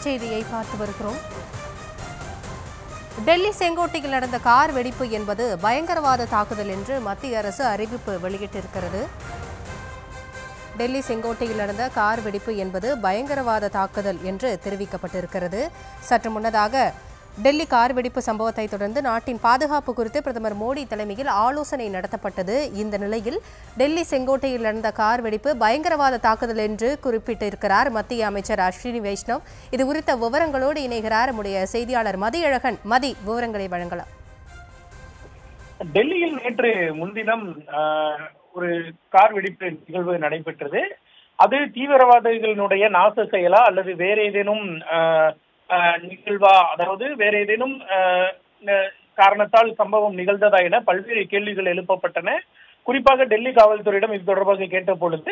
செய்தியை பார்த்து வருகிறோம். டெல்லி செங்கோட்டையில் நடந்த கார் வெடிப்பு என்பது பயங்கரவாத தாக்குதல் என்று மத்திய அரசு அறிவிப்பு வெளியிட்டிருக்கிறது. டெல்லி செங்கோட்டையில் நடந்த கார் வெடிப்பு என்பது பயங்கரவாத தாக்குதல் என்று தெரிவிக்கப்பட்டிருக்கிறது. சற்று முன்னதாக டெல்லி கார் வெடிப்பு சம்பவத்தை தொடர்ந்து நாட்டின் பாதுகாப்பு குறித்து பிரதமர் மோடி தலைமையில் ஆலோசனை நடத்தப்பட்டது. இந்த நிலையில் டெல்லி செங்கோட்டையில் நடந்த கார் வெடிப்பு பயங்கரவாத தாக்குதல் என்று குறிப்பிட்டிருக்கிறார் மத்திய அமைச்சர் அஸ்வினி வைஷ்ணவ். இது குறித்த விவரங்களோடு இணைகிறார் நம்முடைய செய்தியாளர் மதியழகன். மதி, விவரங்களை வழங்கலாம். டெல்லியில் நேற்று முன்தினம் ஒரு கார் வெடிப்பு நிகழ்வு நடைபெற்றது. அது தீவிரவாதிகளினுடைய நாச செயலா அல்லது வேற ஏதேனும் நிகழ்வா, அதாவது வேற ஏதேனும் காரணத்தால் சம்பவம் நிகழ்ந்ததா என பல்வேறு கேள்விகள் எழுப்பப்பட்டன. குறிப்பாக டெல்லி காவல்துறையிடம் இது தொடர்பாக கேட்ட பொழுது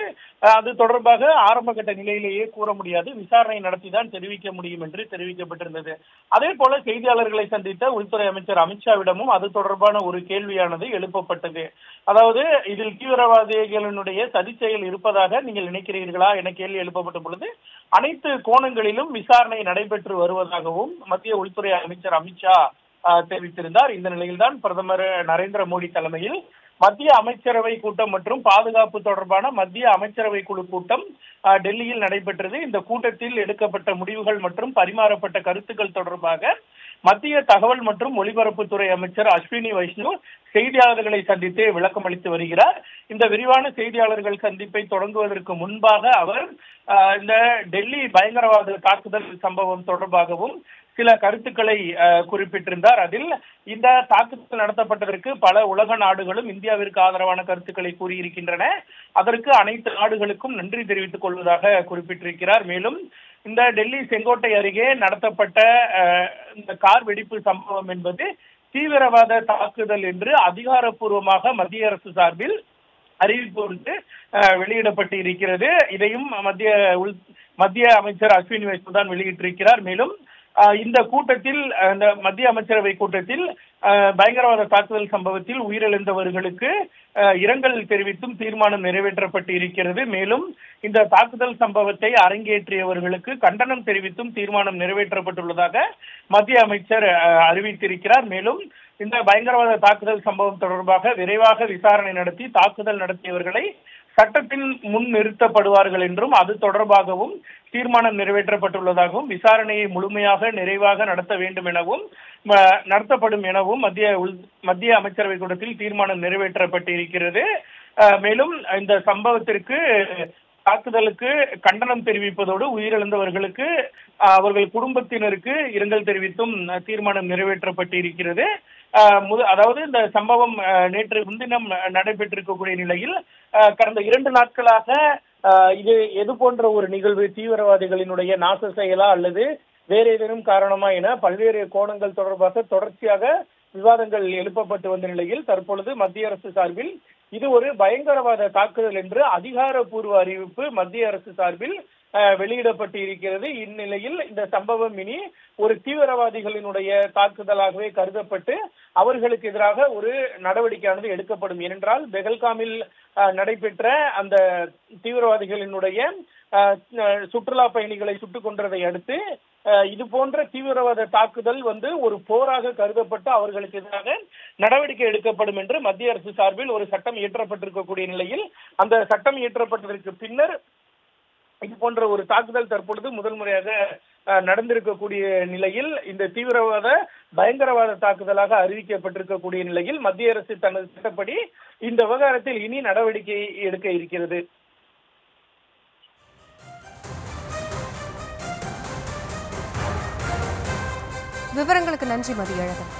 அது தொடர்பாக ஆரம்பகட்ட நிலையிலேயே கூற முடியாது, விசாரணை நடத்திதான் தெரிவிக்க முடியும் என்று தெரிவிக்கப்பட்டிருந்தது. அதே போல செய்தியாளர்களை சந்தித்த உள்துறை அமைச்சர் அமித்ஷாவிடமும் அது தொடர்பான ஒரு கேள்வியானது எழுப்பப்பட்டது. அதாவது இதில் தீவிரவாதிகளினுடைய சதி செயல் இருப்பதாக நீங்கள் நினைக்கிறீர்களா என கேள்வி எழுப்பப்பட்ட பொழுது அனைத்து கோணங்களிலும் விசாரணை நடைபெற்று வருவதாகவும் மத்திய உள்துறை அமைச்சர் அமித்ஷா தெரிவித்திருந்தார். இந்த நிலையில்தான் பிரதமர் நரேந்திர மோடி தலைமையில் மத்திய அமைச்சரவை கூட்டம் மற்றும் பாதுகாப்பு தொடர்பான மத்திய அமைச்சரவை குழு கூட்டம் டெல்லியில் நடைபெற்றது. இந்த கூட்டத்தில் எடுக்கப்பட்ட முடிவுகள் மற்றும் பரிமாறப்பட்ட கருத்துக்கள் தொடர்பாக மத்திய தகவல் மற்றும் ஒலிபரப்புத்துறை அமைச்சர் அஸ்வினி வைஷ்ணவ் செய்தியாளர்களை சந்தித்து விளக்கம் அளித்து வருகிறார். இந்த விரிவான செய்தியாளர்கள் சந்திப்பை தொடங்குவதற்கு முன்பாக அவர் இந்த டெல்லி பயங்கரவாத தாக்குதல் சம்பவம் தொடர்பாகவும் சில கருத்துக்களை குறிப்பிட்டிருந்தார். அதில் இந்த தாக்குதல் நடத்தப்பட்டதற்கு பல உலக நாடுகளும் இந்தியாவிற்கு ஆதரவான கருத்துக்களை கூறியிருக்கின்றன. அதற்கு அனைத்து நாடுகளுக்கும் நன்றி தெரிவித்துக் கொள்வதாக குறிப்பிட்டிருக்கிறார். மேலும் இந்த டெல்லி செங்கோட்டை அருகே நடத்தப்பட்ட இந்த கார் வெடிப்பு சம்பவம் என்பது தீவிரவாத தாக்குதல் என்று அதிகாரப்பூர்வமாக மத்திய அரசு சார்பில் அறிவிப்பு ஒன்று வெளியிடப்பட்டு இருக்கிறது. இதையும் மத்திய அமைச்சர் அஸ்வினி வைஷ்ணவ் தான் வெளியிட்டிருக்கிறார். மேலும் இந்த கூட்டத்தில், இந்த மத்திய அமைச்சரவை கூட்டத்தில் பயங்கரவாத தாக்குதல் சம்பவத்தில் உயிரிழந்தவர்களுக்கு இரங்கல் தெரிவித்தும் தீர்மானம் நிறைவேற்றப்பட்டு இருக்கிறது. மேலும் இந்த தாக்குதல் சம்பவத்தை அரங்கேற்றியவர்களுக்கு கண்டனம் தெரிவித்தும் தீர்மானம் நிறைவேற்றப்பட்டுள்ளதாக மத்திய அமைச்சர் அறிவித்திருக்கிறார். மேலும் இந்த பயங்கரவாத தாக்குதல் சம்பவம் தொடர்பாக விரைவாக விசாரணை நடத்தி தாக்குதல் நடத்தியவர்களை சட்டத்தின் முன் நிறுத்தப்படுவார்கள் என்றும் அது தொடர்பாகவும் தீர்மானம் நிறைவேற்றப்பட்டுள்ளதாகவும் விசாரணையை முழுமையாக நிறைவாக நடத்த வேண்டும் எனவும் நடத்தப்படும் எனவும் மத்திய அமைச்சரவை கூட்டத்தில் தீர்மானம் நிறைவேற்றப்பட்டு இருக்கிறது. மேலும் இந்த சம்பவத்திற்கு தாக்குதலுக்கு கண்டனம் தெரிவிப்பதோடு உயிரிழந்தவர்களுக்கு அவர்கள் குடும்பத்தினருக்கு இரங்கல் தெரிவித்தும் தீர்மானம் நிறைவேற்றப்பட்டு இருக்கிறது. அதாவது இந்த சம்பவம் நேற்று முன்தினம் நடைபெற்றிருக்கக்கூடிய நிலையில் கடந்த 2 நாட்களாக இது எது போன்ற ஒரு நிகழ்வு, தீவிரவாதிகளினுடைய நாச செயலா அல்லது வேற ஏதேனும் காரணமா என பல்வேறு கோணங்கள் தொடர்பாக தொடர்ச்சியாக விவாதங்கள் எழுப்பப்பட்டு வந்த நிலையில் தற்பொழுது மத்திய அரசு சார்பில் இது ஒரு பயங்கரவாத தாக்குதல் என்று அதிகாரப்பூர்வ அறிவிப்பு மத்திய அரசு சார்பில் வெளியிடப்பட்டு இருக்கிறது. இந்நிலையில் இந்த சம்பவம் இனி ஒரு தீவிரவாதிகளினுடைய தாக்குதலாகவே கருதப்பட்டு அவர்களுக்கு எதிராக ஒரு நடவடிக்கையானது எடுக்கப்படும். ஏனென்றால் பெஹல்காமில் நடைபெற்ற அந்த தீவிரவாதிகளினுடைய சுற்றுலா பயணிகளை சுட்டுக் கொன்றதை அடுத்து இது போன்ற தீவிரவாத தாக்குதல் ஒரு போராக கருதப்பட்டு அவர்களுக்கு எதிராக நடவடிக்கை எடுக்கப்படும் என்று மத்திய அரசு சார்பில் ஒரு சட்டம் இயற்றப்பட்டிருக்கக்கூடிய நிலையில் அந்த சட்டம் இயற்றப்பட்டதற்கு பின்னர் இது போன்ற ஒரு தாக்குதல் தற்பொழுது முதல் முறையாக நடந்திருக்கக்கூடிய நிலையில் இந்த பயங்கரவாத தாக்குதலாக அறிவிக்கப்பட்டிருக்கக்கூடிய நிலையில் மத்திய அரசு தனது சட்டப்படி இந்த விவகாரத்தில் இனி நடவடிக்கை எடுக்க இருக்கிறது. விவரங்களுக்கு நன்றி மதியழகன்.